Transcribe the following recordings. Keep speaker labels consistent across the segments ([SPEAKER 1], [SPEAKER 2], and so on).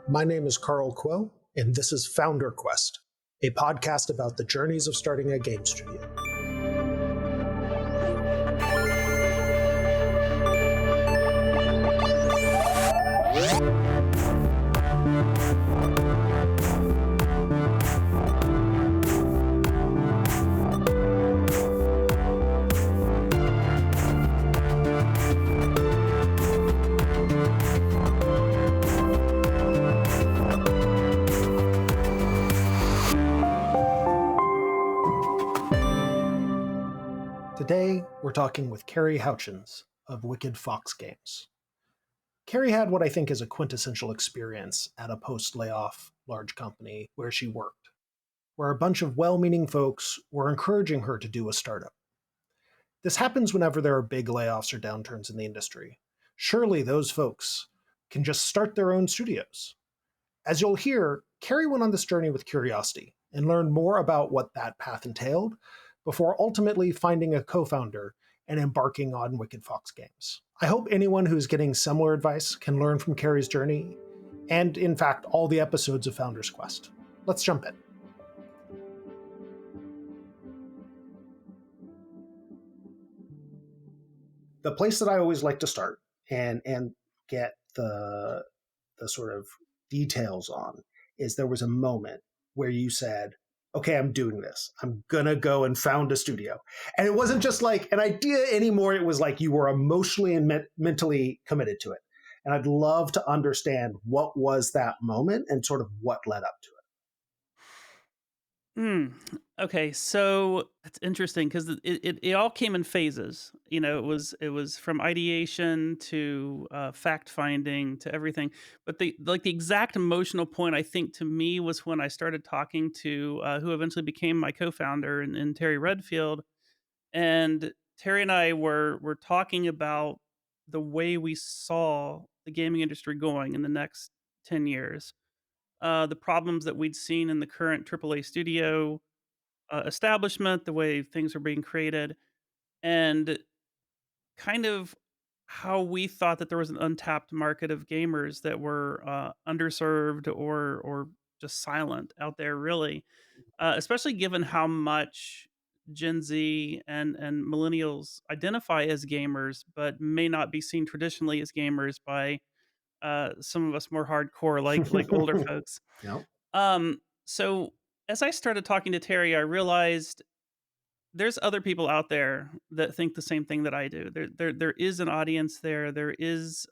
[SPEAKER 1] My name is Carl Quill, and this is Founder Quest, a podcast about the journeys of starting a game studio. Today, we're talking with Caerie Houchins of Wicked Fox Games. Caerie had what I think is a quintessential experience at a post-layoff large company where she worked, where a bunch of well-meaning folks were encouraging her to do a startup. This happens whenever there are big layoffs or downturns in the industry. Surely those folks can just start their own studios. As you'll hear, Caerie went on this journey with curiosity and learned more about what that path entailed before ultimately finding a co-founder and embarking on Wicked Fox Games. I hope anyone who's getting similar advice can learn from Caerie's journey and, in fact, all the episodes of Founder's Quest. Let's jump in. The place that I always like to start and get the sort of details on is there was a moment where you said, okay, I'm doing this. I'm going to go and found a studio. And it wasn't just like an idea anymore. It was like you were emotionally and mentally committed to it. And I'd love to understand what was that moment and sort of what led up to
[SPEAKER 2] Okay, so it's interesting because it all came in phases. You know, it was from ideation to fact finding to everything. But the exact emotional point I think to me was when I started talking to who eventually became my co-founder in Terry Redfield, and Terry and I were talking about the way we saw the gaming industry going in the next 10 years. The problems that we'd seen in the current AAA studio establishment, the way things are being created, and kind of how we thought that there was an untapped market of gamers that were underserved or just silent out there, really, especially given how much Gen Z and millennials identify as gamers, but may not be seen traditionally as gamers by some of us more hardcore, like older
[SPEAKER 1] it.
[SPEAKER 2] folks.
[SPEAKER 1] Yeah.
[SPEAKER 2] So as I started talking to Terry, I realized there's other people out there that think the same thing that I do. There is an audience there. There is,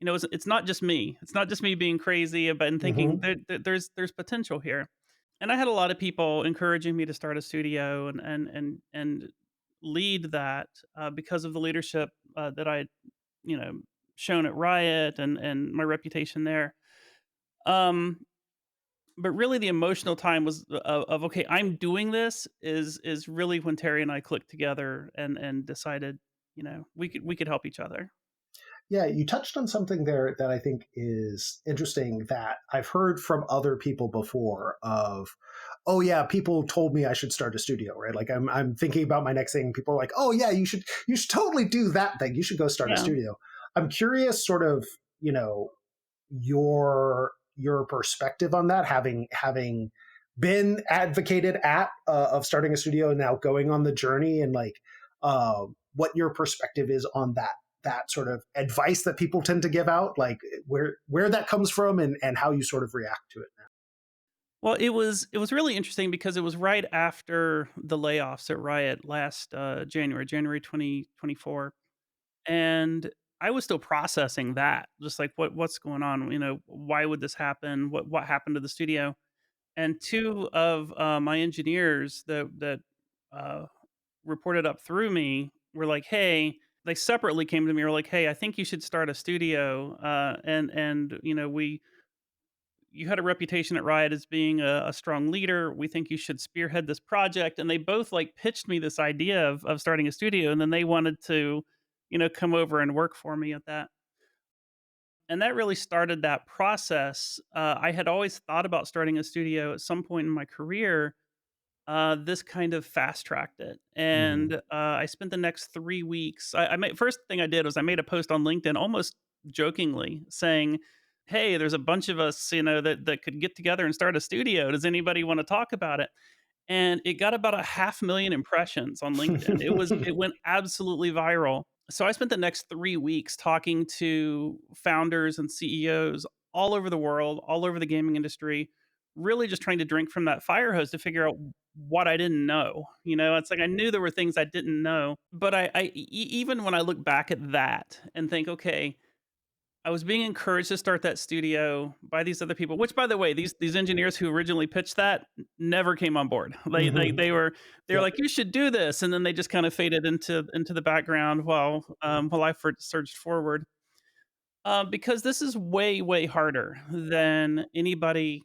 [SPEAKER 2] it's not just me. It's not just me being crazy about and thinking
[SPEAKER 1] Mm-hmm.
[SPEAKER 2] there's potential here. And I had a lot of people encouraging me to start a studio and lead that because of the leadership that I, you know, shown at Riot and my reputation there. Um, but really the emotional time was of okay, I'm doing this is really when Terry and I clicked together and decided, we could help each other.
[SPEAKER 1] Yeah, you touched on something there that I think is interesting that I've heard from other people before of, oh yeah, people told me I should start a studio, right? Like I'm thinking about my next thing. People are like, oh yeah, you should totally do that thing. You should go start a
[SPEAKER 2] Yeah.
[SPEAKER 1] studio. I'm curious sort of, your perspective on that, having been advocated at of starting a studio and now going on the journey and like what your perspective is on that sort of advice that people tend to give out, like where that comes from and how you sort of react to it now.
[SPEAKER 2] Well, it was really interesting because it was right after the layoffs at Riot last January 2024, and I was still processing that, just like what's going on. Why would this happen? What happened to the studio? And two of my engineers that uh, reported up through me were like, "Hey," they separately came to me, were like, "Hey, I think you should start a studio." And you had a reputation at Riot as being a strong leader. We think you should spearhead this project. And they both like pitched me this idea of starting a studio, and then they wanted to, come over and work for me at that. And that really started that process. I had always thought about starting a studio at some point in my career. This kind of fast tracked it,
[SPEAKER 1] Mm-hmm.
[SPEAKER 2] and I spent the next 3 weeks. I made first thing I did was I made a post on LinkedIn, almost jokingly, saying, "Hey, there's a bunch of us, that could get together and start a studio. Does anybody wanna talk about it?" And it got about a 500,000 impressions on LinkedIn. It went absolutely viral. So I spent the next 3 weeks talking to founders and CEOs all over the world, all over the gaming industry, really just trying to drink from that fire hose to figure out what I didn't know. It's like I knew there were things I didn't know, but even when I look back at that and think, "Okay, I was being encouraged to start that studio by these other people," which, by the way, these engineers who originally pitched that never came on board.
[SPEAKER 1] Mhm.
[SPEAKER 2] They were
[SPEAKER 1] Yep.
[SPEAKER 2] like, "You should do this," and then they just kind of faded into the background while I surged forward. Because this is way harder than anybody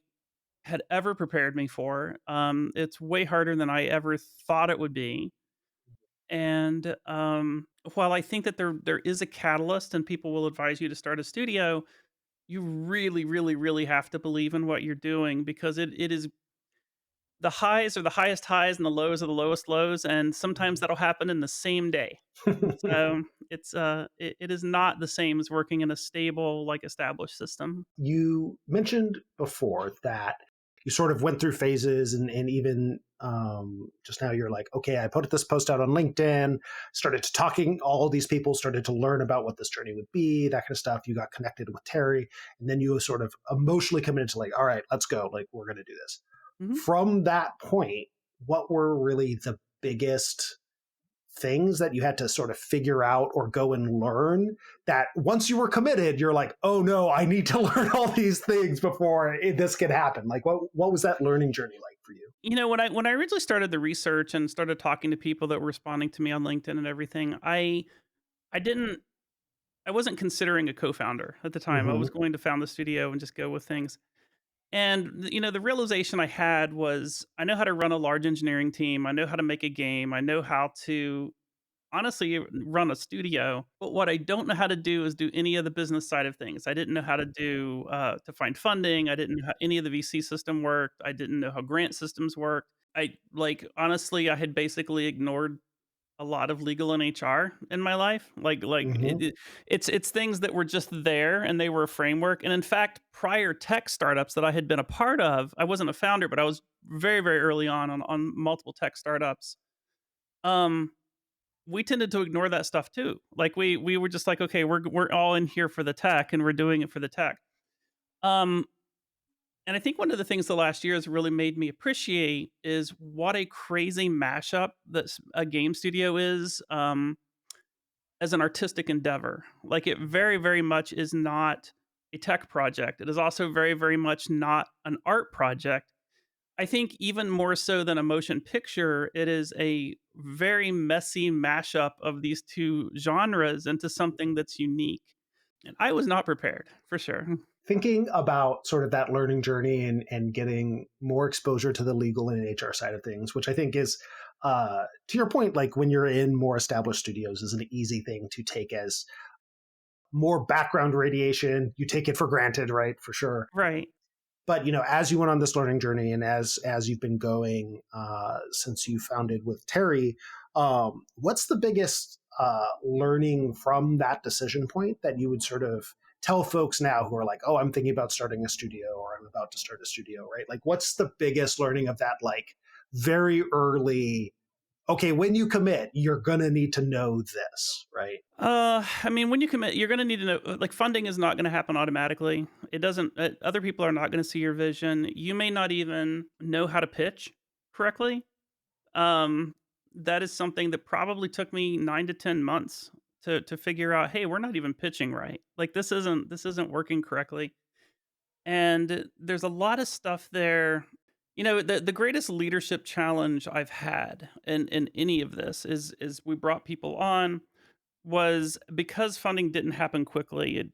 [SPEAKER 2] had ever prepared me for. It's way harder than I ever thought it would be. And while I think that there is a catalyst and people will advise you to start a studio, you really have to believe in what you're doing, because it is the highs are the highest highs and the lows are the lowest lows, and sometimes that'll happen in the same day. So, it is not the same as working in a stable, like, established system.
[SPEAKER 1] You mentioned before that you sort of went through phases, and even just now you're like, okay, I put this post out on LinkedIn, started to talking, all these people started to learn about what this journey would be, that kind of stuff. You got connected with Terry, and then you sort of emotionally committed to like, all right, let's go, like we're going to do this.
[SPEAKER 2] Mhm.
[SPEAKER 1] From that point, what were really the biggest things that you had to sort of figure out or go and learn, that once you were committed you're like, oh no, I need to learn all these things before this can happen? Like what was that learning journey like for you?
[SPEAKER 2] When I originally started the research and started talking to people that were responding to me on LinkedIn and everything, I didn't I wasn't considering a co-founder at the time. I
[SPEAKER 1] Hmm.
[SPEAKER 2] was going to found the studio and just go with things. And the realization I had was I know how to run a large engineering team. I know how to make a game. I know how to honestly run a studio. But what I don't know how to do is do any of the business side of things. I didn't know how to do to find funding. I didn't know how any of the VC system worked. I didn't know how grant systems worked. Honestly, I had basically ignored a lot of legal and HR in my life.
[SPEAKER 1] Hmm.
[SPEAKER 2] It's things that were just there and they were a framework. And in fact, prior tech startups that I had been a part of, I wasn't a founder, but I was very early on multiple tech startups. Um, we tended to ignore that stuff too. Like we were just like, okay, we're all in here for the tech and we're doing it for the tech. Um, and I think one of the things the last year has really made me appreciate is what a crazy mashup that a game studio is. As an artistic endeavor. Like, it very much is not a tech project. It is also very much not an art project. I think even more so than a motion picture, it is a very messy mashup of these 2 genres into something that's unique. And I was not prepared, for sure.
[SPEAKER 1] Thinking about sort of that learning journey and getting more exposure to the legal and HR side of things, which I think is, to your point, like when you're in more established studios, is an easy thing to take as more background radiation. You take it for granted, right? For sure.
[SPEAKER 2] Right.
[SPEAKER 1] But as you went on this learning journey, and as you've been going since you founded with Terry, what's the biggest learning from that decision point that you would sort of tell folks now who are like, oh, I'm thinking about starting a studio, or I'm about to start a studio, right? Like, what's the biggest learning of that, like, very early, okay, when you commit you're gonna need to know this, right?
[SPEAKER 2] I mean, when you commit, you're gonna need to know, like, funding is not gonna happen automatically. It doesn't other people are not gonna see your vision. You may not even know how to pitch correctly. Um, that is something that probably took me 9 to 10 months to figure out, "Hey, we're not even pitching right. Like, this isn't working correctly." And there's a lot of stuff there. The greatest leadership challenge I've had in any of this is we brought people on was because funding didn't happen quickly.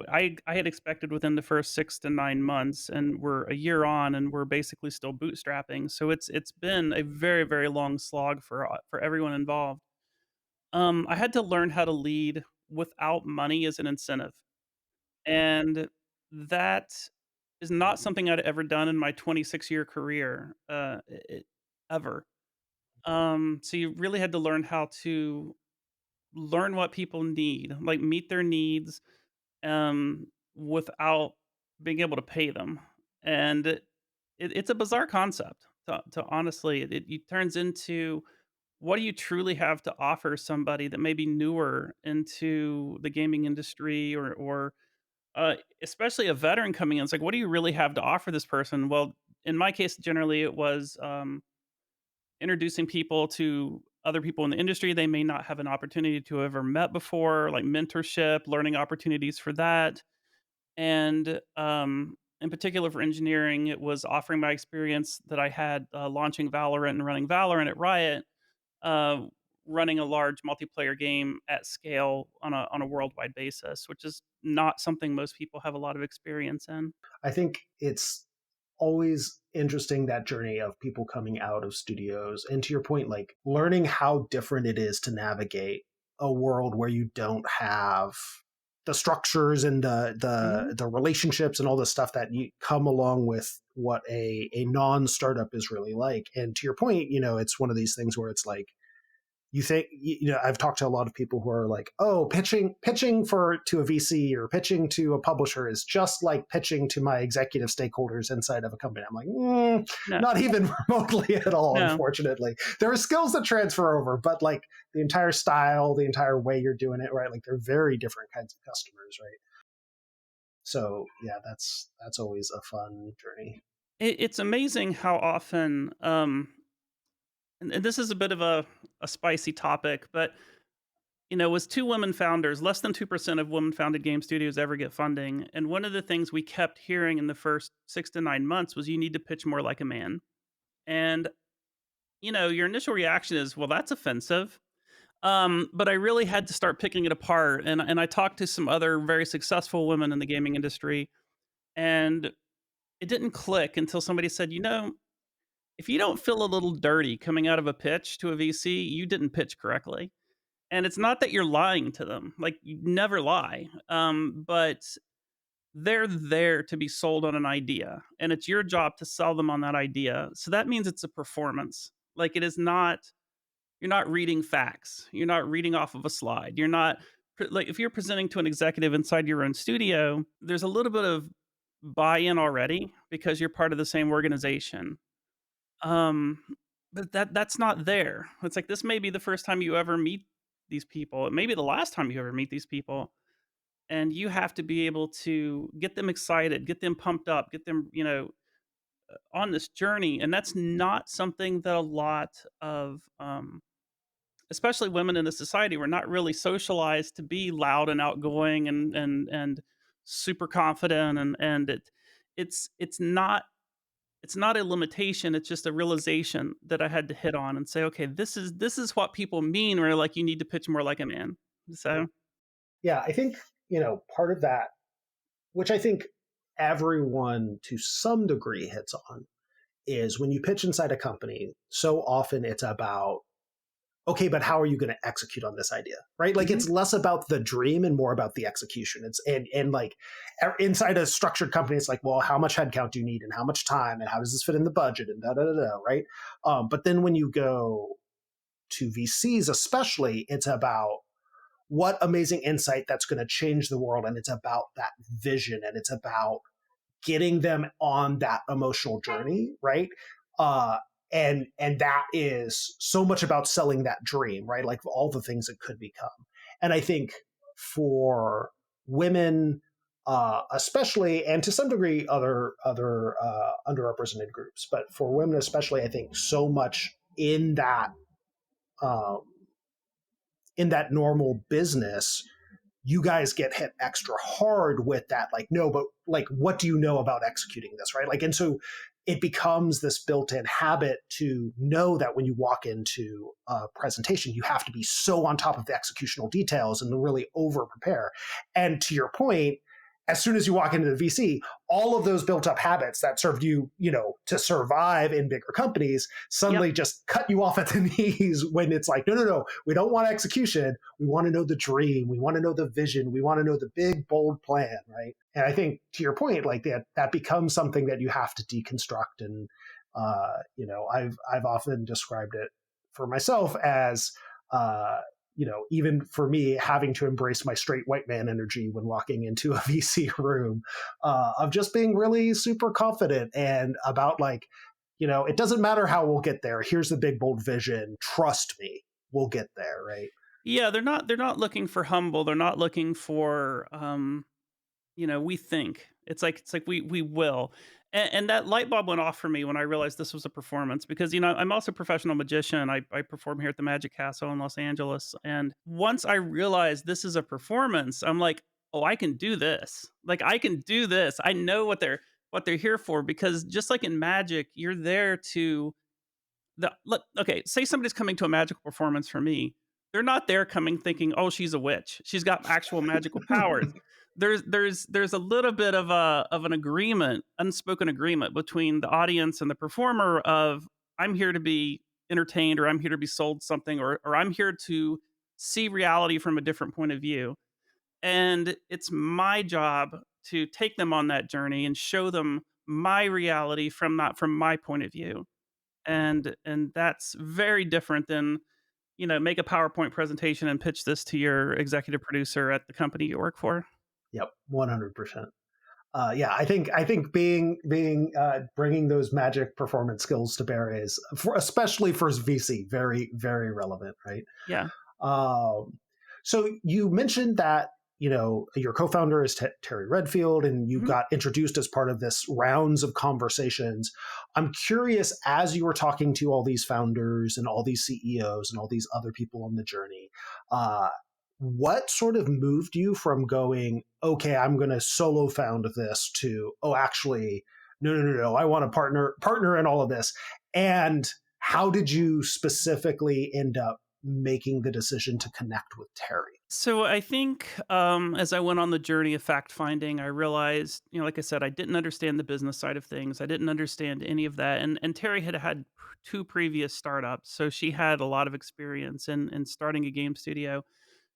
[SPEAKER 2] I had expected within the first 6 to 9 months, and we're a year on, and we're basically still bootstrapping. So it's been a very long slog for everyone involved. I had to learn how to lead without money as an incentive, and that is not something I'd ever done in my 26-year career, ever. So you really had to learn how to learn what people need, like, meet their needs, um, without being able to pay them. And it's a bizarre concept to honestly, it turns into what do you truly have to offer somebody that may be newer into the gaming industry or especially a veteran coming in? It's like, what do you really have to offer this person? Well, in my case, generally it was introducing people to other people in the industry they may not have an opportunity to have ever met before, like mentorship, learning opportunities for that. And in particular for engineering, it was offering my experience that I had launching Valorant and running Valorant at Riot, uh, running a large multiplayer game at scale on a worldwide basis, which is not something most people have a lot of experience in.
[SPEAKER 1] I think it's always interesting, that journey of people coming out of studios. And to your point, like learning how different it is to navigate a world where you don't have the structures and
[SPEAKER 2] Mhm.
[SPEAKER 1] the relationships and all the stuff that you come along with what a non startup is really like. And to your point, it's one of these things where it's like, you think, I've talked to a lot of people who are like, oh, pitching for to a VC or pitching to a publisher is just like pitching to my executive stakeholders inside of a company. I'm like,
[SPEAKER 2] No,
[SPEAKER 1] not even remotely at all.
[SPEAKER 2] no.
[SPEAKER 1] Unfortunately, there are skills that transfer over, but like the entire style, the entire way you're doing it, right, like they're very different kinds of customers, right? So yeah, that's always a fun journey.
[SPEAKER 2] It's amazing how often, and this is a bit of a spicy topic, but with two women founders, less than 2% of women founded game studios ever get funding. And one of the things we kept hearing in the first 6 to 9 months was you need to pitch more like a man. And, your initial reaction is, well, that's offensive. But I really had to start picking it apart. And I talked to some other very successful women in the gaming industry, and it didn't click until somebody said, if you don't feel a little dirty coming out of a pitch to a VC, you didn't pitch correctly. And it's not that you're lying to them, like, you never lie, but they're there to be sold on an idea, and it's your job to sell them on that idea. So that means it's a performance. Like, it is not you're not reading facts. You're not reading off of a slide. You're not like, if you're presenting to an executive inside your own studio, there's a little bit of buy-in already because you're part of the same organization. Um, but that's not there. It's like this may be the first time you ever meet these people. It may be the last time you ever meet these people. And you have to be able to get them excited, get them pumped up, get them, on this journey. And that's not something that a lot of especially women in the society were not really socialized to be loud and outgoing and super confident, and it's not a limitation, it's just a realization that I had to hit on and say, "Okay, this is what people mean where, like, you need to pitch more like a man." So
[SPEAKER 1] Yeah, I think, part of that, which I think everyone to some degree hits on, is when you pitch inside a company, so often it's about, okay, but how are you going to execute on this idea? Right? Like
[SPEAKER 2] mhm,
[SPEAKER 1] it's less about the dream and more about the execution. It's and like inside a structured company, it's like, well, how much headcount do you need and how much time and how does this fit in the budget and da da da da, right? But then when you go to VCs, especially, it's about what amazing insight that's going to change the world, and it's about that vision, and it's about getting them on that emotional journey, right? Uh, and that is so much about selling that dream, right? Like all the things it could become. And I think for women, especially, and to some degree, other underrepresented groups, but for women especially, I think so much um, in that normal business, you guys get hit extra hard with that, like, no, but like, what do you know about executing this, right? Like, and so it becomes this built-in habit to know that when you walk into a presentation, you have to be so on top of the executional details and to really over prepare. And to your point, as soon as you walk into the VC, all of those built up habits that served you, to survive in bigger companies
[SPEAKER 2] yep.
[SPEAKER 1] suddenly just cut you off at the knees when it's like, no, no, no, we don't want execution. We want to know the dream. We want to know the vision. We want to know the big, bold plan, right? And I think to your point, like that becomes something that you have to deconstruct. And I've often described it for myself as even for me, having to embrace my straight white man energy when walking into a VC room, of just being really super confident and about like, it doesn't matter how we'll get there. Here's the big bold vision. Trust me, we'll get there, right?
[SPEAKER 2] Yeah, they're not looking for humble. They're not looking for we think. It's like we will. And that light bulb went off for me when I realized this was a performance because I'm also a professional magician. I perform here at the Magic Castle in Los Angeles. And once I realized this is a performance, I'm like, oh, I can do this. Like I can do this. I know what they're here for because just like in magic, you're there to okay, say somebody's coming to a magical performance for me. They're not there coming thinking, "Oh, she's a witch. She's got actual magical powers." There's a little bit of an agreement, unspoken agreement between the audience and the performer of I'm here to be entertained or I'm here to be sold something or I'm here to see reality from a different point of view. And it's my job to take them on that journey and show them my reality from my point of view, and that's very different than make a PowerPoint presentation and pitch this to your executive producer at the company you work for.
[SPEAKER 1] Yep, 100%. Yeah, I think bringing those magic performance skills to bear is, especially for VC, very very relevant, right?
[SPEAKER 2] Yeah.
[SPEAKER 1] Um, so you mentioned that your co-founder is Terry Redfield, and you
[SPEAKER 2] Mhm.
[SPEAKER 1] got introduced as part of this rounds of conversations. I'm curious, as you were talking to all these founders and all these CEOs and all these other people on the journey, uh, what sort of moved you from going, okay, I'm going to solo found this, to, oh, actually, no, no, no, no, I want to partner in all of this, and how did you specifically end up making the decision to connect with Terry?
[SPEAKER 2] So I think as I went on the journey of fact finding, I realized, like I said, I didn't understand the business side of things. I didn't understand any of that. And Terry had two previous startups, so she had a lot of experience in starting a game studio.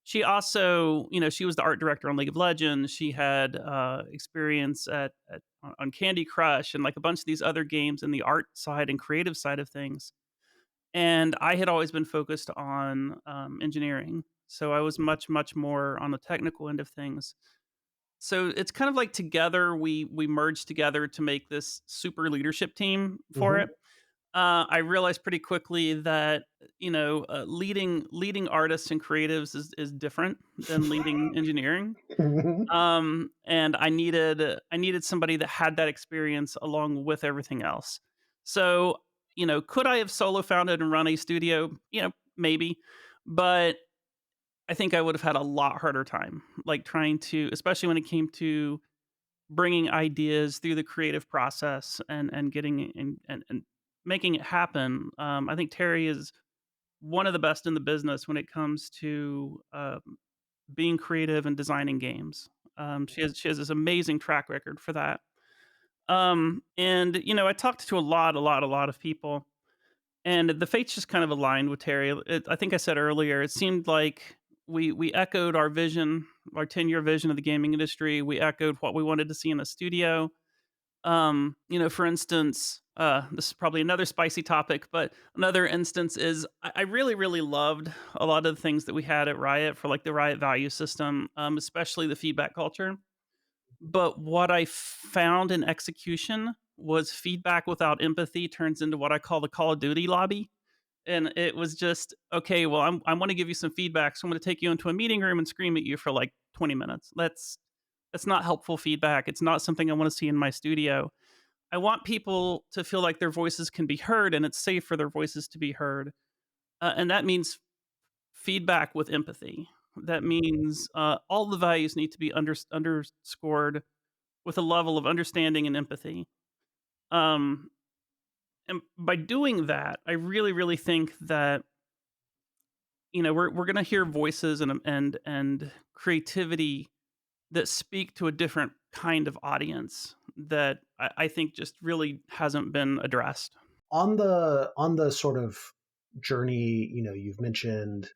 [SPEAKER 2] She also, she was the art director on League of Legends. She had experience on Candy Crush and like a bunch of these other games in the art side and creative side of things. And I had always been focused on engineering, so I was much much more on the technical end of things. So it's kind of like together we merged together to make this super leadership team for it.
[SPEAKER 1] Hmm.
[SPEAKER 2] I realized pretty quickly that leading artists and creatives is different than leading engineering. And I needed somebody that had that experience along with everything else. So could I have solo founded and run a studio? Maybe, but I think I would have had a lot harder time, like trying to, especially when it came to bringing ideas through the creative process and getting and making it happen. I think Terry is one of the best in the business when it comes to being creative and designing games. She has this amazing track record for that. And I talked to a lot of people, and the fates just kind of aligned with Terry. I think I said earlier, it seemed like we echoed our vision, our 10-year vision of the gaming industry. We echoed what we wanted to see in a studio. For instance, this is probably another spicy topic, but another instance is I really, really loved a lot of the things that we had at Riot for like the Riot value system, especially the feedback culture. But what I found in execution was feedback without empathy turns into what I call the Call of Duty lobby. And it was just, okay, well, I want to give you some feedback. So I'm going to take you into a meeting room and scream at you for like 20 minutes. That's not helpful feedback. It's not something I want to see in my studio. I want people to feel like their voices can be heard and it's safe for their voices to be heard. And that means feedback with empathy. That means all the values need to be underscored with a level of understanding and empathy. Um, and by doing that, I really, really think that we're going to hear voices and creativity that speak to a different kind of audience that I think just really hasn't been addressed.
[SPEAKER 1] On the sort of journey, you've mentioned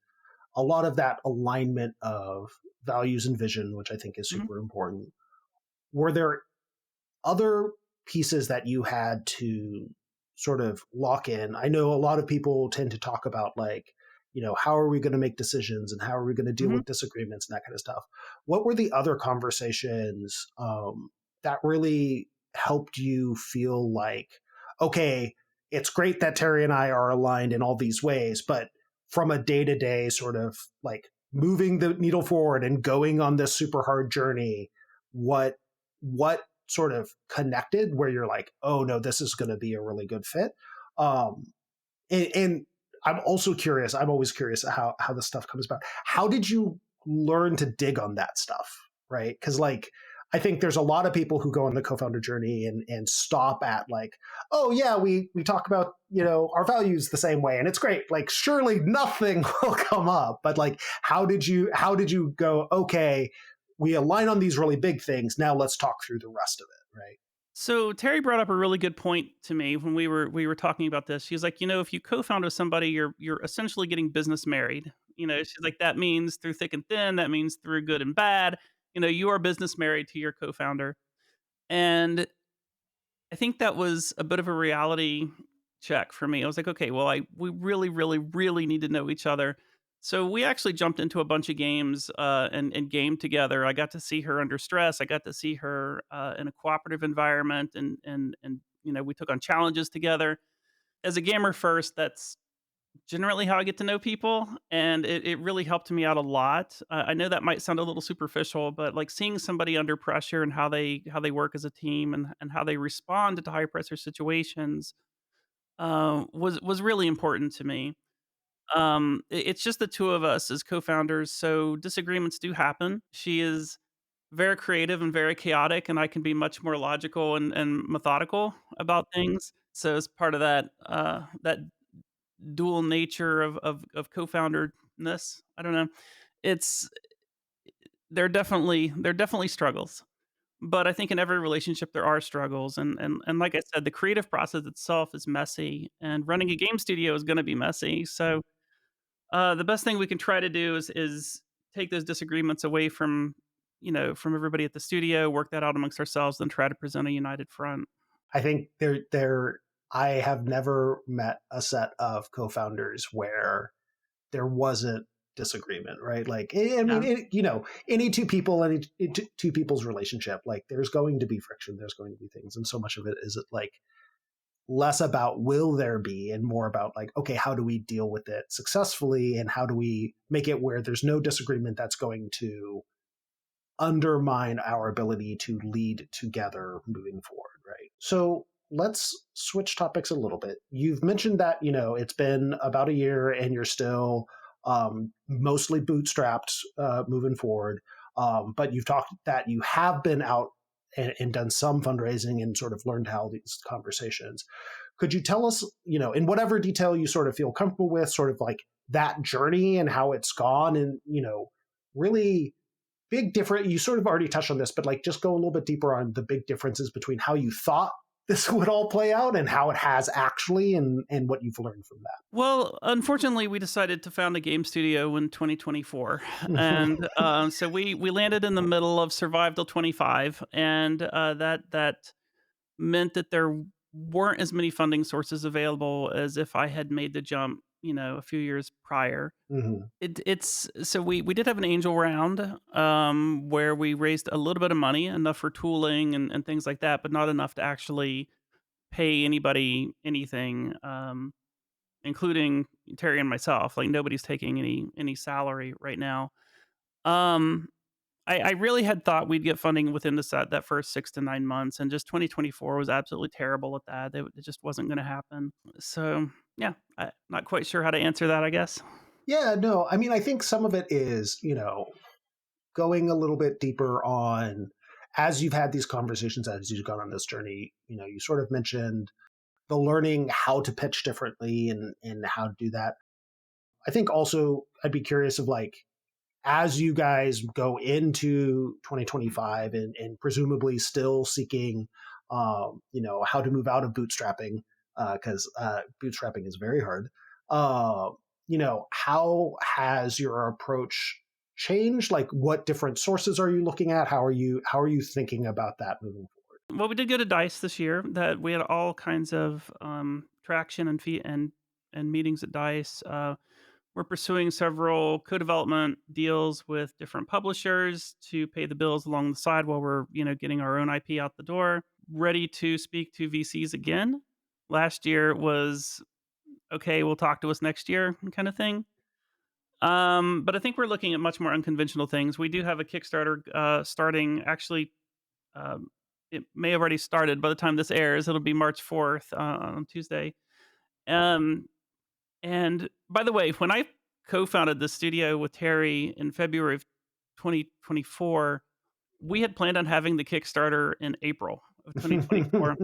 [SPEAKER 1] a lot of that alignment of values and vision, which I think is
[SPEAKER 2] Mhm.
[SPEAKER 1] super important. Were there other pieces that you had to sort of lock in? I know a lot of people tend to talk about like how are we going to make decisions and how are we going to deal
[SPEAKER 2] Mhm.
[SPEAKER 1] with disagreements and that kind of stuff. What were the other conversations that really helped you feel like, okay, it's great that Terry and I are aligned in all these ways, but from a day to day sort of like moving the needle forward and going on this super hard journey, what sort of connected where you're like, oh no, this is going to be a really good fit. Um, and I'm also curious. I'm always curious how this stuff comes about. How did you learn to dig on that stuff, right? Because like I think there's a lot of people who go on the co-founder journey and stop at like, oh yeah, we talk about our values the same way, and it's great. Like surely nothing will come up, but like how did you go? Okay, we align on these really big things. Now let's talk through the rest of it, right?
[SPEAKER 2] So Terry brought up a really good point to me when we were talking about this. She's like, if you co-found with somebody, you're essentially getting business married. She's like, that means through thick and thin. That means through good and bad. You are business married to your co-founder, and I think that was a bit of a reality check for me. I was like, okay, well, we really, really, really need to know each other. So we actually jumped into a bunch of games and game together. I got to see her under stress. I got to see her in a cooperative environment, and we took on challenges together. As a gamer first, that's generally how I get to know people, and it really helped me out a lot. I know that might sound a little superficial, but like seeing somebody under pressure and how they work as a team and how they respond to high pressure situations was really important to me. It's just the two of us as co-founders, so disagreements do happen. She is very creative and very chaotic, and I can be much more logical and methodical about things. So as part of that dual nature of co-founderness. I don't know. It's There are definitely struggles. But I think in every relationship there are struggles and like I said, the creative process itself is messy and running a game studio is gonna be messy. So the best thing we can try to do is take those disagreements away from everybody at the studio, work that out amongst ourselves, then try to present a united front.
[SPEAKER 1] I think I have never met a set of co-founders where there wasn't disagreement, right? Like, I mean,
[SPEAKER 2] Yeah.
[SPEAKER 1] any two people, two people's relationship, like, there's going to be friction, there's going to be things, and so much of it is like less about will there be and more about like, okay, how do we deal with it successfully, and how do we make it where there's no disagreement that's going to undermine our ability to lead together moving forward, right? So let's switch topics a little bit. You've mentioned that, it's been about a year and you're still mostly bootstrapped moving forward. But you've talked that you have been out and done some fundraising and sort of learned how these conversations. Could you tell us, in whatever detail you sort of feel comfortable with, sort of like that journey and how it's gone and, really big difference. You sort of already touched on this, but like just go a little bit deeper on the big differences between how you thought this would all play out and how it has actually, and what you've learned from
[SPEAKER 2] Well, unfortunately, we decided to found a game studio in 2024,
[SPEAKER 1] that.
[SPEAKER 2] and so we landed in the middle of Survive till 25, and that meant that there weren't as many funding sources available as if I had made the jump, a few years prior.
[SPEAKER 1] Mhm.
[SPEAKER 2] It's so we did have an angel round, where we raised a little bit of money, enough for tooling and things like that, but not enough to actually pay anybody anything, including Terry and myself. Like nobody's taking any salary right now. Um, I really had thought we'd get funding within that first 6 to 9 months, and just 2024 was absolutely terrible at that. It just wasn't going to happen. So yeah, I'm not quite sure how to answer that. I guess.
[SPEAKER 1] Yeah, no, I mean, I think some of it is, going a little bit deeper on as you've had these conversations, as you've gone on this journey, you sort of mentioned the learning how to pitch differently and how to do that. I think also I'd be curious of like, as you guys go into 2025 and presumably still seeking, how to move out of bootstrapping, because bootstrapping is very hard. Uh, how has your approach changed? Like, what different sources are you looking at? How are you thinking about that moving forward?
[SPEAKER 2] Well, we did go to Dice this year. That we had all kinds of traction and fee and meetings at Dice. We're pursuing several co-development deals with different publishers to pay the bills along the side while we're, getting our own IP out the door. Ready to speak to VCs again. Last year was okay, we'll talk to us next year kind of thing. But I think we're looking at much more unconventional things. We do have a Kickstarter starting. Actually, um, it may have already started by the time this airs. It'll be March 4th on Tuesday. Um, and by the way, when I co-founded the studio with Terry in February of 2024, we had planned on having the Kickstarter in April of 2024.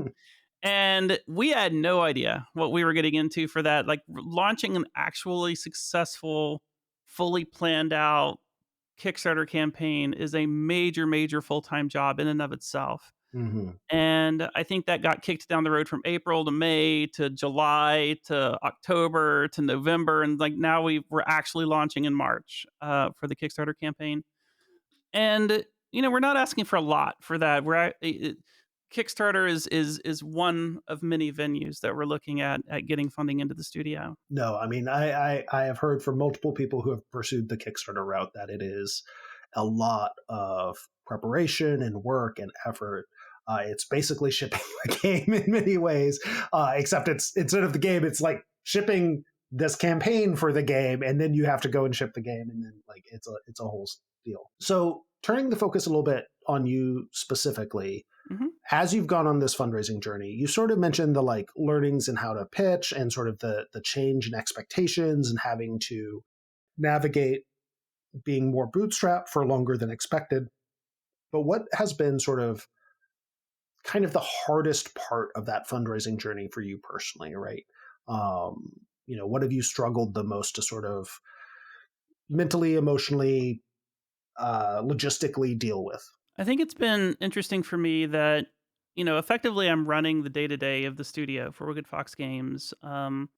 [SPEAKER 2] And we had no idea what we were getting into for that. Like launching an actually successful, fully planned out Kickstarter campaign is a major, major full time job in and of itself.
[SPEAKER 1] Hmm.
[SPEAKER 2] And I think that got kicked down the road from April to May to July to October to November. And like now we're actually launching in March for the Kickstarter campaign. And we're not asking for a lot for that. Kickstarter is one of many venues that we're looking at getting funding into the studio.
[SPEAKER 1] No, I mean, I have heard from multiple people who have pursued the Kickstarter route that it is a lot of preparation and work and effort. It's basically shipping a game in many ways, except it's instead of the game, it's like shipping this campaign for the game, and then you have to go and ship the game, and then like it's a whole deal. So turning the focus a little bit on you specifically,
[SPEAKER 2] Hmm.
[SPEAKER 1] as you've gone on this fundraising journey, you sort of mentioned the like learnings and how to pitch and sort of the change in expectations and having to navigate being more bootstrapped for longer than expected. But what has been sort of kind of the hardest part of that fundraising journey for you personally, right? What have you struggled the most to sort of mentally, emotionally, logistically deal with?
[SPEAKER 2] I think it's been interesting for me that, effectively I'm running the day to day of the studio for Wicked Fox Games,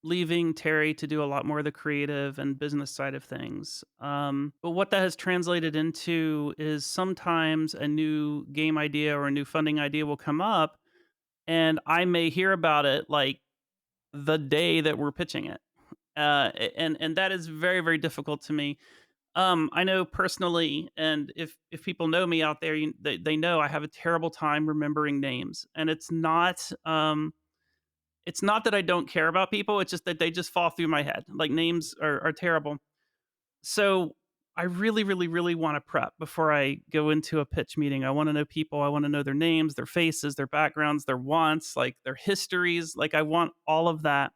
[SPEAKER 2] leaving Terry to do a lot more of the creative and business side of things. But what that has translated into is sometimes a new game idea or a new funding idea will come up, and I may hear about it like the day that we're pitching it. And that is very, very difficult to me. I know personally, and if people know me out there, they know I have a terrible time remembering names, and it's not that I don't care about people. It's just that they just fall through my head. Like names are terrible. So I really, really, really want to prep before I go into a pitch meeting. I want to know people. I want to know their names, their faces, their backgrounds, their wants, like their histories. Like I want all of that.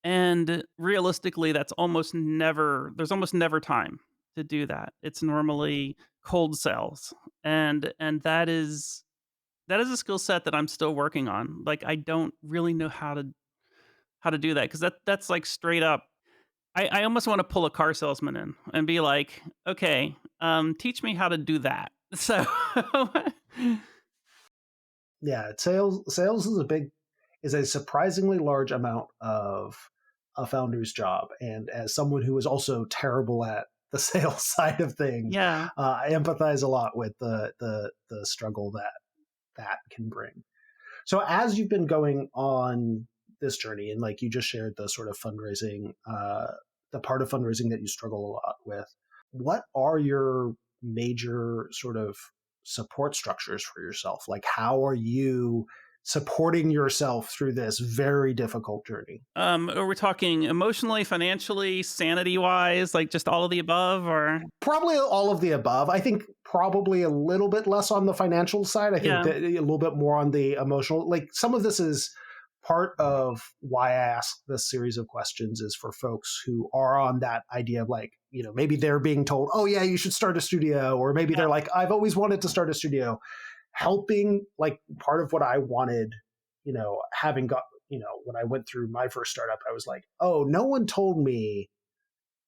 [SPEAKER 2] And realistically, there's almost never time to do that. It's normally cold sales. And that is a skill set that I'm still working on. Like I don't really know how to do that because that's like straight up. I almost want to pull a car salesman in and be like, okay, teach me how to do that. So
[SPEAKER 1] Yeah, sales is a surprisingly large amount of a founder's job, and as someone who is also terrible at the sales side of things,
[SPEAKER 2] yeah.
[SPEAKER 1] I empathize a lot with the struggle that can bring. So as you've been going on this journey, and like you just shared the sort of fundraising, the part of fundraising that you struggle a lot with, what are your major sort of support structures for yourself? Like, how are you supporting yourself through this very difficult journey?
[SPEAKER 2] Are we talking emotionally, financially, sanity wise, like just all of the above, or
[SPEAKER 1] Probably all of the above. I think probably a little bit less on the financial side. I think
[SPEAKER 2] yeah,
[SPEAKER 1] that a little bit more on the emotional. Like some of this is part of why I ask this series of questions is for folks who are on that idea of like, maybe they're being told, oh yeah, you should start a studio, or maybe
[SPEAKER 2] yeah,
[SPEAKER 1] they're like, I've always wanted to start a studio. Helping, like part of what I wanted, having got, when I went through my first startup, I was like, oh, no one told me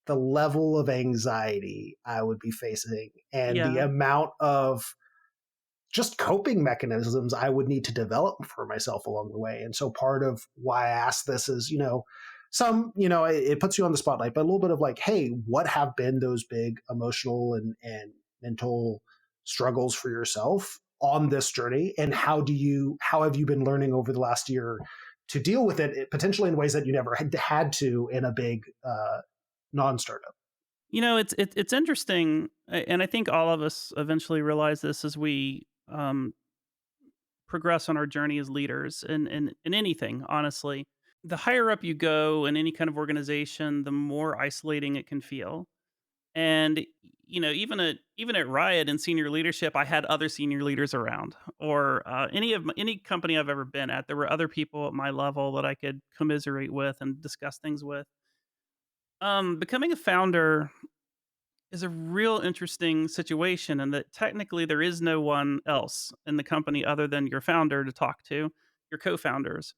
[SPEAKER 1] the level of anxiety I would be facing and the
[SPEAKER 2] yeah.
[SPEAKER 1] amount of just coping mechanisms I would need to develop for myself along the way. And so part of why I ask this is, it puts you on the spotlight, but a little bit of like, hey, what have been those big emotional and mental struggles for yourself on this journey? And how have you been learning over the last year to deal with it potentially in ways that you never had to in a big non-startup?
[SPEAKER 2] It's interesting, and I think all of us eventually realize this as we progress on our journey as leaders in anything. Honestly, the higher up you go in any kind of organization, the more isolating it can feel. And even at Riot and senior leadership, I had other senior leaders around, or any company I've ever been at. There were other people at my level that I could commiserate with and discuss things with. Becoming a founder is a real interesting situation, and that technically there is no one else in the company other than your founder to talk to, your co-founders.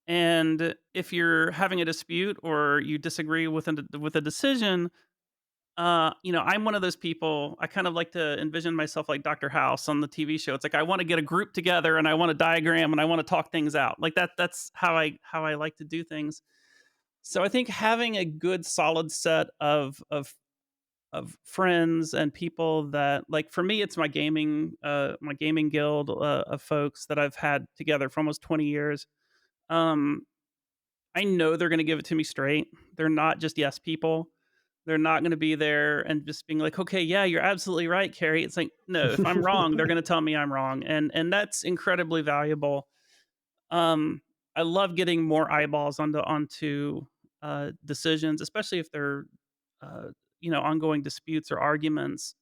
[SPEAKER 2] And if you're having a dispute or you disagree with a decision, I'm one of those people. I kind of like to envision myself like Dr. House on the TV show. It's like I want to get a group together and I want to diagram and I want to talk things out. Like that's how I like to do things. So I think having a good solid set of friends and people that, like, for me it's my gaming guild of folks that I've had together for almost 20 years. Um I know they're going to give it to me straight. They're not just yes people. They're not going to be there and just being like, "Okay, yeah, you're absolutely right, Carrie." It's like, no, if I'm wrong, they're going to tell me I'm wrong, and that's incredibly valuable. Um, I love getting more eyeballs onto decisions, especially if they're uh, ongoing disputes or arguments.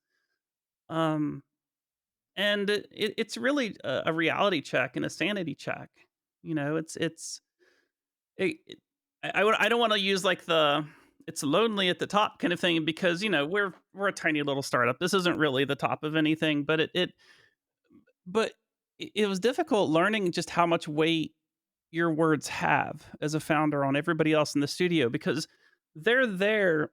[SPEAKER 2] Um, and it's really a reality check and a sanity check. It's it I don't wanna use, like, the "it's lonely at the top" kind of thing, because, we're a tiny little startup. This isn't really the top of anything, but it was difficult learning just how much weight your words have as a founder on everybody else in the studio, because they're there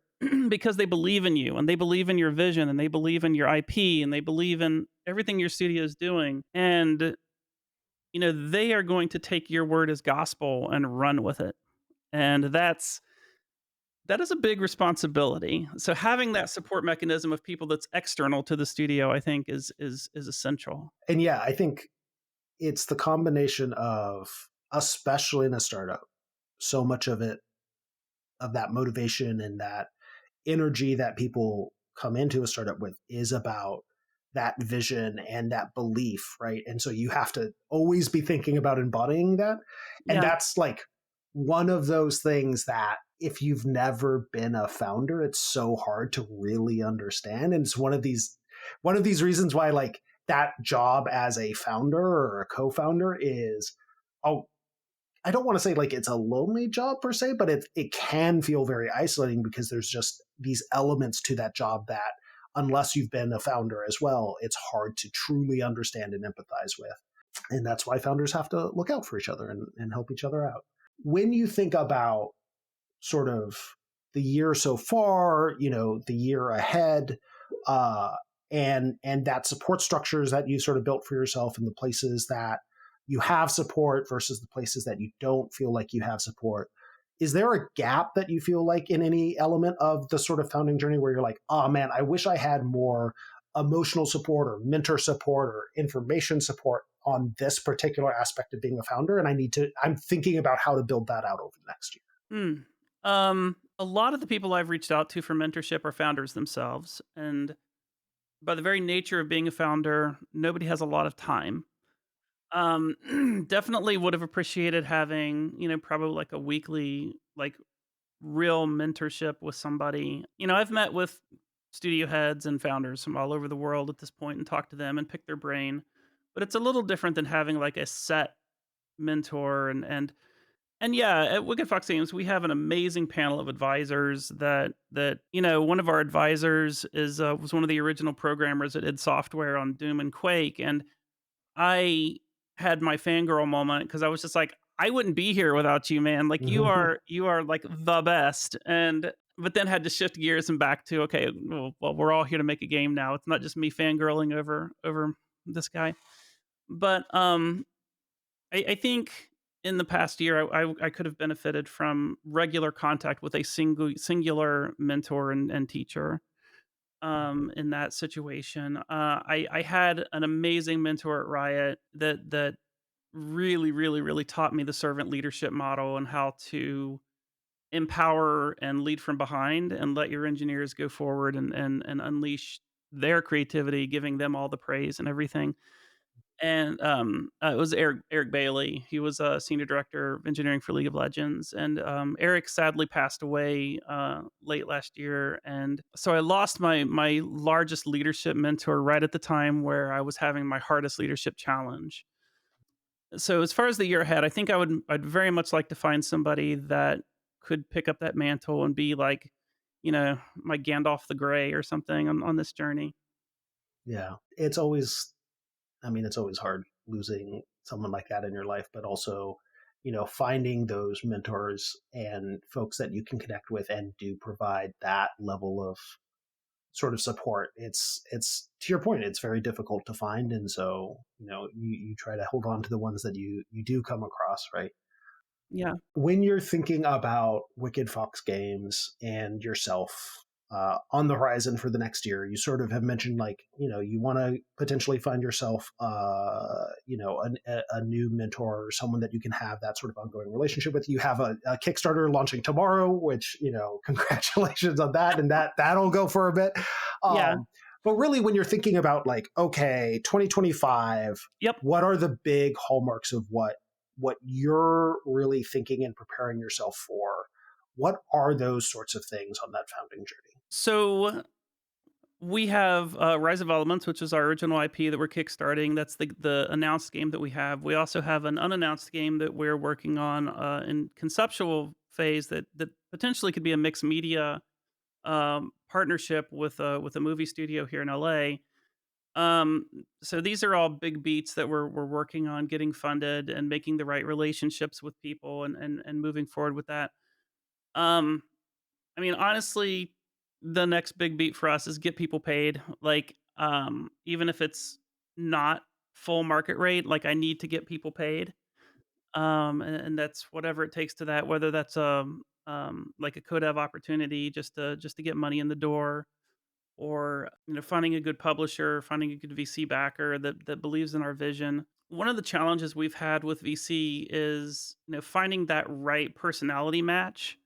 [SPEAKER 2] because they believe in you, and they believe in your vision, and they believe in your IP, and they believe in everything your studio is doing, and, they are going to take your word as gospel and run with it, and that is a big responsibility. So having that support mechanism of people that's external to the studio, I think is essential.
[SPEAKER 1] And yeah, I think it's the combination of, especially in a startup, so much of it, of that motivation and that energy that people come into a startup with is about that vision and that belief, right? And so you have to always be thinking about embodying that. And
[SPEAKER 2] Yeah.
[SPEAKER 1] that's like one of those things that if you've never been a founder, it's so hard to really understand. And it's one of these reasons why like that job as a founder or a co-founder is, oh, I don't want to say like it's a lonely job per se, but it can feel very isolating because there's just these elements to that job that unless you've been a founder as well, it's hard to truly understand and empathize with. And that's why founders have to look out for each other and help each other out. When you think about sort of the year so far, the year ahead, uh, and that support structures that you sort of built for yourself in the places that you have support versus the places that you don't feel like you have support. Is there a gap that you feel like in any element of the sort of founding journey where you're like, oh man, I wish I had more emotional support or mentor support or information support on this particular aspect of being a founder, and I'm thinking about how to build that out over the next year.
[SPEAKER 2] Mm. A lot of the people I've reached out to for mentorship are founders themselves, and by the very nature of being a founder, nobody has a lot of time. Definitely would have appreciated having, probably like a weekly, like, real mentorship with somebody. I've met with studio heads and founders from all over the world at this point and talked to them and picked their brain. But it's a little different than having like a set mentor and yeah, at Wicked Fox Games, we have an amazing panel of advisors one of our advisors is was one of the original programmers that did software on Doom and Quake, and I had my fangirl moment because I was just like, "I wouldn't be here without you, man. Like, you are, like, the best." And but then had to shift gears and back to, "Okay, well, we're all here to make a game now. It's not just me fangirling over this guy." But, I think in the past year, I could have benefited from regular contact with a singular mentor and teacher, in that situation. I had an amazing mentor at Riot that really, really, really taught me the servant leadership model and how to empower and lead from behind and let your engineers go forward and unleash their creativity, giving them all the praise and everything. And, it was Eric Bailey. He was a senior director of engineering for League of Legends, and, Eric sadly passed away, late last year, and so I lost my largest leadership mentor right at the time where I was having my hardest leadership challenge. So as far as the year ahead, I think I'd very much like to find somebody that could pick up that mantle and be like, my Gandalf the Grey or something on this journey.
[SPEAKER 1] Yeah, it's always, I mean, it's always hard losing someone like that in your life, but also, finding those mentors and folks that you can connect with and do provide that level of sort of support. It's to your point, it's very difficult to find, and so you try to hold on to the ones that you do come across, right?
[SPEAKER 2] Yeah.
[SPEAKER 1] When you're thinking about Wicked Fox Games and yourself on the horizon for the next year, you sort of have mentioned like you want to potentially find yourself a new mentor or someone that you can have that sort of ongoing relationship with. You have a Kickstarter launching tomorrow, which congratulations on that, and that'll go for a bit.
[SPEAKER 2] Yeah.
[SPEAKER 1] Um, but really, when you're thinking about like, okay, 2025,
[SPEAKER 2] Yep.
[SPEAKER 1] what are the big hallmarks of what you're really thinking and preparing yourself for? What are those sorts of things on that founding journey?
[SPEAKER 2] So we have Rise of Elements, which is our original IP that we're kickstarting. That's the announced game that we have. We also have an unannounced game that we're working on in conceptual phase that potentially could be a mixed media partnership with a movie studio here in LA. So these are all big beats that we're working on getting funded and making the right relationships with people and moving forward with that. Um, I mean, honestly, the next big beat for us is get people paid. Like, even if it's not full market rate, like I need to get people paid. And that's whatever it takes to that, whether that's like a codev opportunity just to get money in the door, or finding a good publisher, finding a good VC backer that believes in our vision. One of the challenges we've had with VC is finding that right personality match,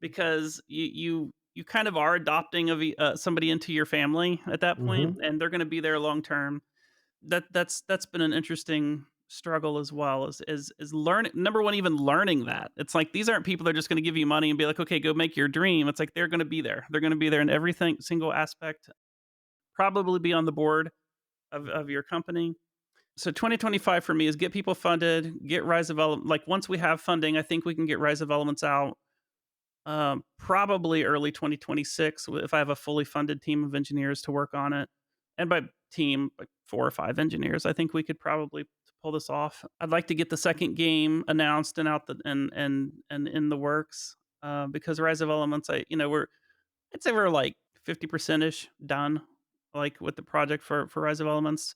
[SPEAKER 2] because you kind of are adopting somebody into your family at that point,
[SPEAKER 1] Hmm.
[SPEAKER 2] and they're going to be there long term. That's been an interesting struggle as well, is learning, number one, even learning that it's like these aren't people that are just going to give you money and be like, okay, go make your dream. It's like they're going to be there, they're going to be there in everything single aspect, probably be on the board of your company. So 2025 for me is get people funded, get Rise of Elements. Like once we have funding, I think we can get Rise of Elements out probably early 2026 if I have a fully funded team of engineers to work on it. And by team, like 4 or 5 engineers, I think we could probably pull this off. I'd like to get the second game announced and out and in the works, because Rise of Elements, I'd say we're like 50% ish done, like with the project for Rise of Elements.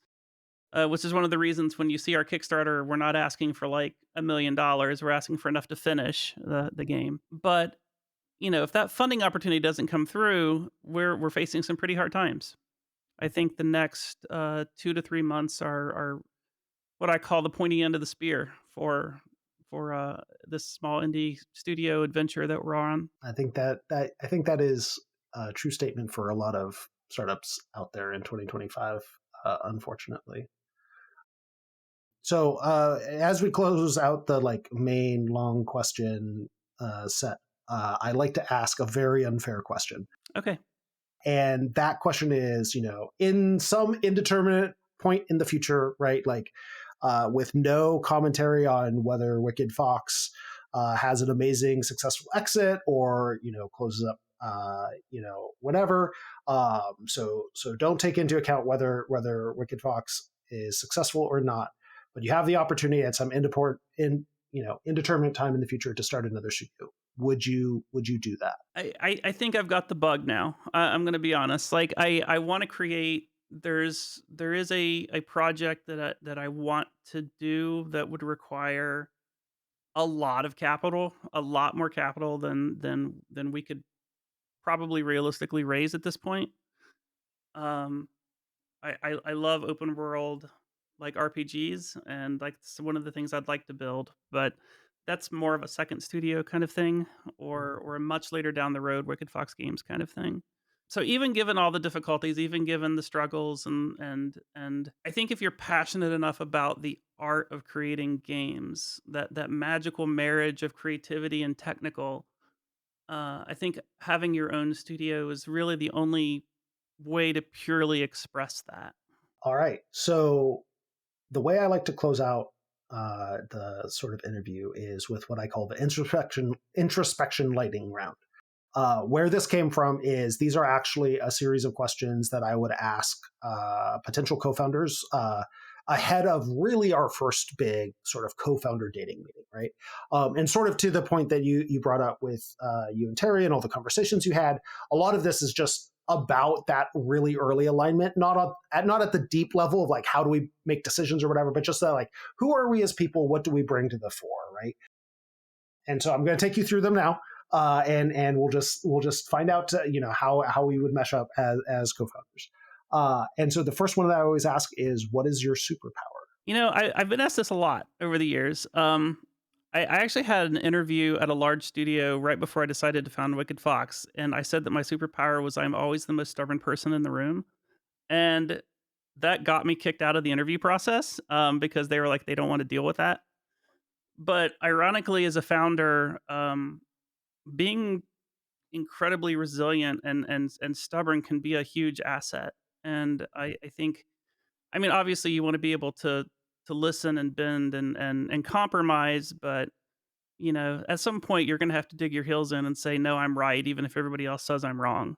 [SPEAKER 2] Which is one of the reasons when you see our Kickstarter, we're not asking for like $1 million. We're asking for enough to finish the game. But if that funding opportunity doesn't come through, we're facing some pretty hard times. I think the next 2 to 3 months are what I call the pointy end of the spear for this small indie studio adventure that we're on.
[SPEAKER 1] I think that is a true statement for a lot of startups out there in 2025, unfortunately. So as we close out the like main long question set, I like to ask a very unfair question.
[SPEAKER 2] Okay.
[SPEAKER 1] And that question is, in some indeterminate point in the future, right? Like with no commentary on whether Wicked Fox has an amazing, successful exit or, closes up, whatever. So don't take into account whether Wicked Fox is successful or not. But you have the opportunity at some indeterminate time in the future to start another studio. Would you do that?
[SPEAKER 2] I think I've got the bug now. I'm going to be honest. Like I want to create. There is a project that I want to do that would require a lot of capital, a lot more capital than we could probably realistically raise at this point. Um, I love open world like RPGs, and like it's one of the things I'd like to build, but that's more of a second studio kind of thing, or a much later down the road Wicked Fox Games kind of thing. So even given all the difficulties, even given the struggles, and I think if you're passionate enough about the art of creating games, that magical marriage of creativity and technical, I think having your own studio is really the only way to purely express that.
[SPEAKER 1] All right. So the way I like to close out the sort of interview is with what I call the introspection lightning round. Where this came from is these are actually a series of questions that I would ask potential co-founders ahead of really our first big sort of co-founder dating meeting, right? And sort of to the point that you brought up with you and Terry and all the conversations you had, a lot of this is just about that really early alignment, not at the deep level of like how do we make decisions or whatever, but just that like who are we as people, what do we bring to the fore, right? And so I'm going to take you through them now, and we'll just find out how we would mesh up as co-founders. And so the first one that I always ask is, what is your superpower?
[SPEAKER 2] I've been asked this a lot over the years. I actually had an interview at a large studio right before I decided to found Wicked Fox, and I said that my superpower was I'm always the most stubborn person in the room, and that got me kicked out of the interview process because they were like they don't want to deal with that. But ironically, as a founder, being incredibly resilient and stubborn can be a huge asset. And I think, I mean, obviously, you want to be able to listen and bend and compromise, but at some point, you're going to have to dig your heels in and say, "No, I'm right," even if everybody else says I'm wrong.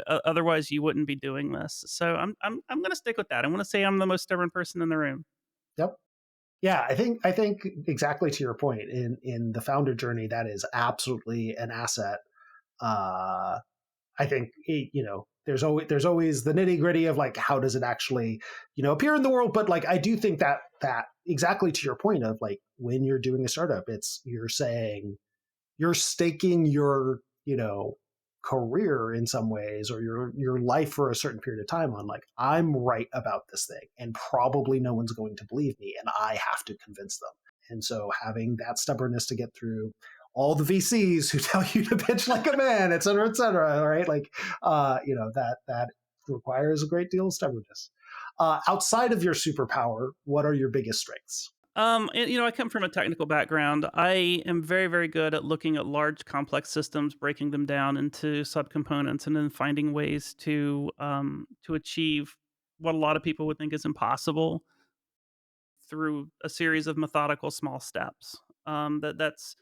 [SPEAKER 2] Otherwise, you wouldn't be doing this. So I'm going to stick with that. I'm going to say I'm the most stubborn person in the room.
[SPEAKER 1] Yep. Yeah, I think exactly to your point in the founder journey, that is absolutely an asset. Uh, I think there's always the nitty gritty of like how does it actually appear in the world, but like I do think that exactly to your point of like when you're doing a startup, it's you're staking your career in some ways or your life for a certain period of time on like I'm right about this thing and probably no one's going to believe me and I have to convince them. And so having that stubbornness to get through all the VCs who tell you to pitch like a man, et cetera, right? Like, that requires a great deal of stubbornness. Outside of your superpower, what are your biggest strengths?
[SPEAKER 2] I come from a technical background. I am very, very good at looking at large, complex systems, breaking them down into subcomponents, and then finding ways to achieve what a lot of people would think is impossible through a series of methodical small steps. That's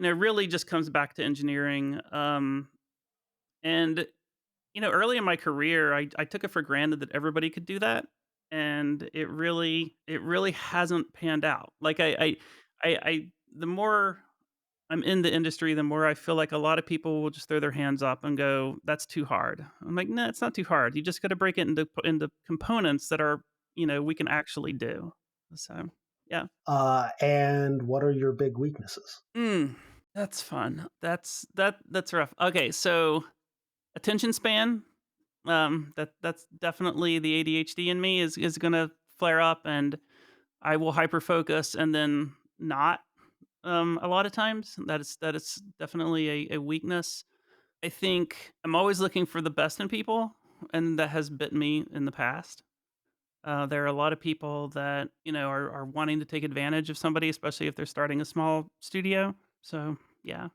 [SPEAKER 2] really just comes back to engineering. And early in my career, I took it for granted that everybody could do that, and it really hasn't panned out. Like the more I'm in the industry, the more I feel like a lot of people will just throw their hands up and go, "That's too hard." I'm like, "No, it's not too hard. You just got to break it into components that are we can actually do." So yeah.
[SPEAKER 1] And what are your big weaknesses?
[SPEAKER 2] Mm, that's fun. That's rough. Okay, so attention span. That's definitely the ADHD in me is gonna flare up, and I will hyper focus and then not. A lot of times that is definitely a weakness. I think I'm always looking for the best in people, and that has bitten me in the past. There are a lot of people that are wanting to take advantage of somebody, especially if they're starting a small studio. So yeah.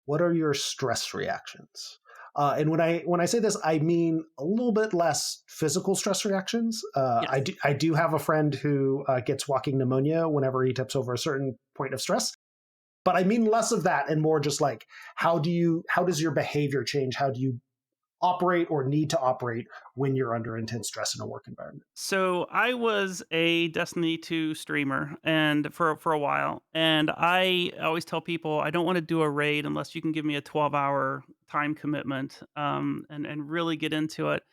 [SPEAKER 1] What are your stress reactions? And when I say this, I mean a little bit less physical stress reactions. I
[SPEAKER 2] Yes.
[SPEAKER 1] do I do have a friend who gets walking pneumonia whenever he tips over a certain point of stress. But I mean less of that and more just like how does your behavior change? How do you operate or need to operate when you're under intense stress in a work environment?
[SPEAKER 2] So I was a Destiny 2 streamer and for a while. And I always tell people I don't want to do a raid unless you can give me a 12-hour time commitment and really get into it.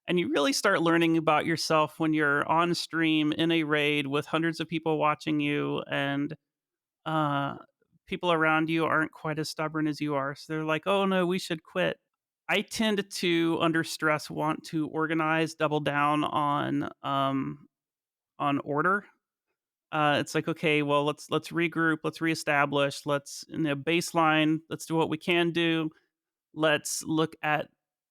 [SPEAKER 2] And you really start learning about yourself when you're on stream in a raid with hundreds of people watching you, and uh people around you aren't quite as stubborn as you are. So they're like, "Oh no, we should quit." I tend to, under stress, want to organize, double down on order. It's like, okay, well, let's regroup, let's reestablish, let's baseline, let's do what we can do. Let's look at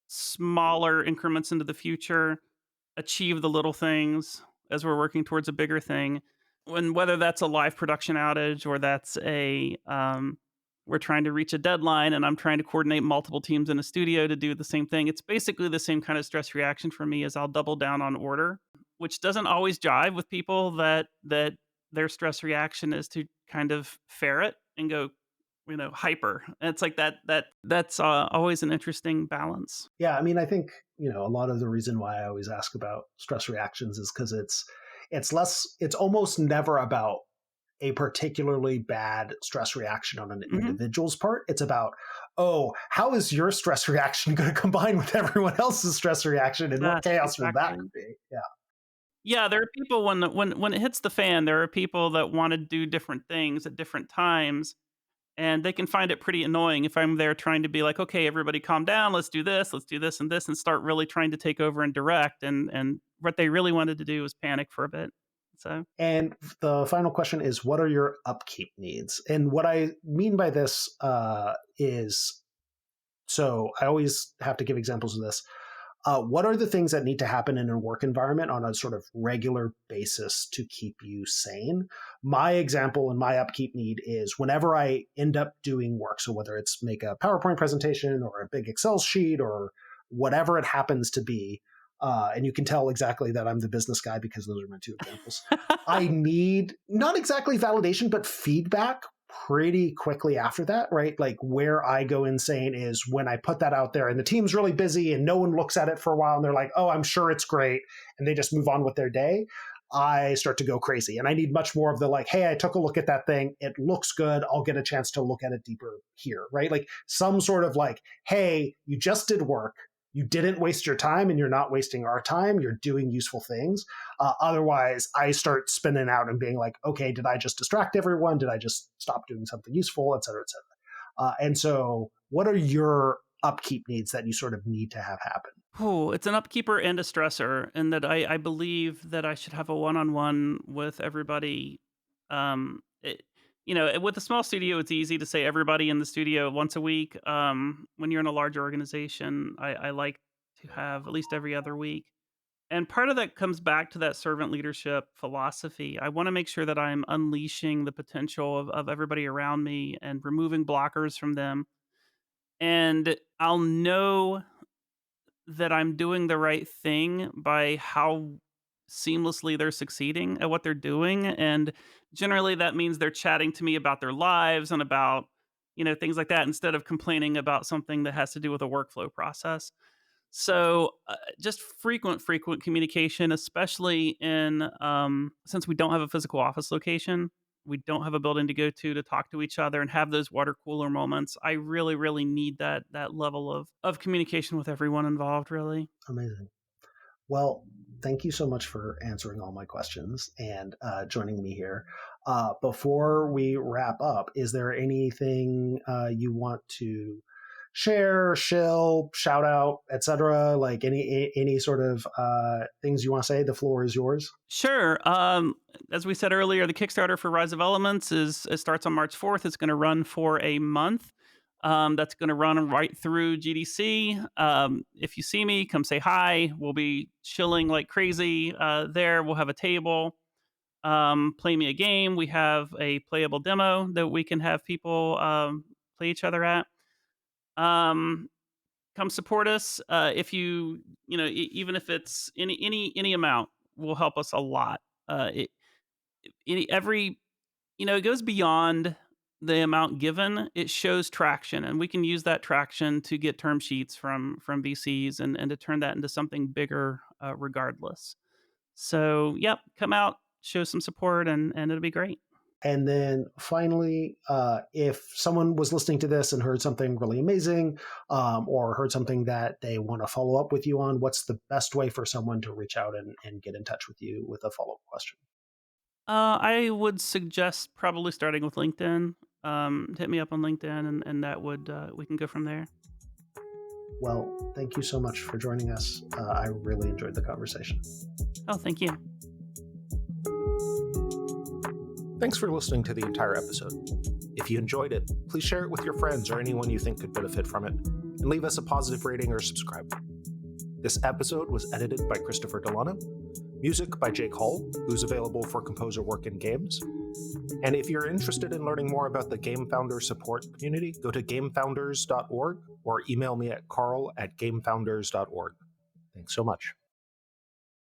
[SPEAKER 2] smaller increments into the future, achieve the little things as we're working towards a bigger thing. When whether that's a live production outage or that's a we're trying to reach a deadline and I'm trying to coordinate multiple teams in a studio to do the same thing. It's basically the same kind of stress reaction for me as I'll double down on order, which doesn't always jive with people that their stress reaction is to kind of ferret and go, hyper. And it's like that's always an interesting balance.
[SPEAKER 1] Yeah, I mean, I think, a lot of the reason why I always ask about stress reactions is because it's almost never about a particularly bad stress reaction on an
[SPEAKER 2] Mhm.
[SPEAKER 1] individual's part. It's about, oh, how is your stress reaction going to combine with everyone else's stress reaction, and what
[SPEAKER 2] Yes,
[SPEAKER 1] chaos will that
[SPEAKER 2] exactly.
[SPEAKER 1] create? Yeah.
[SPEAKER 2] Yeah, there are people when it hits the fan, there are people that wanna do different things at different times, and they can find it pretty annoying if I'm there trying to be like, "Okay, everybody calm down, let's do this, and start really trying to take over and direct, and what they really wanted to do was panic for a bit. So
[SPEAKER 1] And the final question is, what are your upkeep needs? And what I mean by this is, so I always have to give examples of this. What are the things that need to happen in a work environment on a sort of regular basis to keep you sane? My example and my upkeep need is whenever I end up doing work, so whether it's make a PowerPoint presentation or a big Excel sheet or whatever it happens to be, and you can tell exactly that I'm the business guy because those are my two examples. I need not exactly validation, but feedback pretty quickly after that, right? Like where I go insane is when I put that out there and the team's really busy and no one looks at it for a while and they're like, oh, I'm sure it's great. And they just move on with their day. I start to go crazy. And I need much more of the like, hey, I took a look at that thing. It looks good. I'll get a chance to look at it deeper here, right? Like some sort of like, hey, you just did work. You didn't waste your time and you're not wasting our time. You're doing useful things. Otherwise, I start spinning out and being like, okay, did I just distract everyone? Did I just stop doing something useful, et cetera, et cetera? And so, what are your upkeep needs that you sort of need to have happen?
[SPEAKER 2] oh, it's an upkeeper and a stressor, and that I believe that I should have a one-on-one with everybody. It, with a small studio, it's easy to say everybody in the studio once a week. When you're in a large organization, I like to have at least every other week. And part of that comes back to that servant leadership philosophy. I want to make sure that I'm unleashing the potential of everybody around me and removing blockers from them. And I'll know that I'm doing the right thing by how seamlessly they're succeeding at what they're doing, and generally that means they're chatting to me about their lives and about, things like that instead of complaining about something that has to do with a workflow process. So, just frequent communication, especially in since we don't have a physical office location, we don't have a building to go to talk to each other and have those water cooler moments. I really, really need that level of communication with everyone involved. Really.
[SPEAKER 1] Amazing. Well, thank you so much for answering all my questions and joining me here. Before we wrap up, is there anything you want to share, shill, shout out, etc.? Like any sort of things you want to say? The floor is yours.
[SPEAKER 2] Sure. As we said earlier, the Kickstarter for Rise of Elements it starts on March 4th. It's going to run for a month. That's going to run right through GDC. If you see me, come say hi. We'll be chilling like crazy there. We'll have a table. Play me a game. We have a playable demo that we can have people play each other at. Um, Come support us. If even if it's any amount, will help us a lot. Every it goes beyond the amount given. It shows traction, and we can use that traction to get term sheets from VCs and to turn that into something bigger, regardless. So, yep, come out, show some support, and it'll be great.
[SPEAKER 1] And then finally, if someone was listening to this and heard something really amazing or heard something that they want to follow up with you on, what's the best way for someone to reach out and get in touch with you with a follow up question?
[SPEAKER 2] I would suggest probably starting with LinkedIn. Hit me up on LinkedIn, and that would we can go from there.
[SPEAKER 1] Well, thank you so much for joining us. I really enjoyed the conversation.
[SPEAKER 2] Oh, thank you.
[SPEAKER 1] Thanks for listening to the entire episode. If you enjoyed it, please share it with your friends or anyone you think could benefit from it, and leave us a positive rating or subscribe. This episode was edited by Christopher Delano, music by Jake Hull, who's available for composer work in games. And if you're interested in learning more about the Game Founders support community, go to gamefounders.org or email me at carl@gamefounders.org. Thanks so much.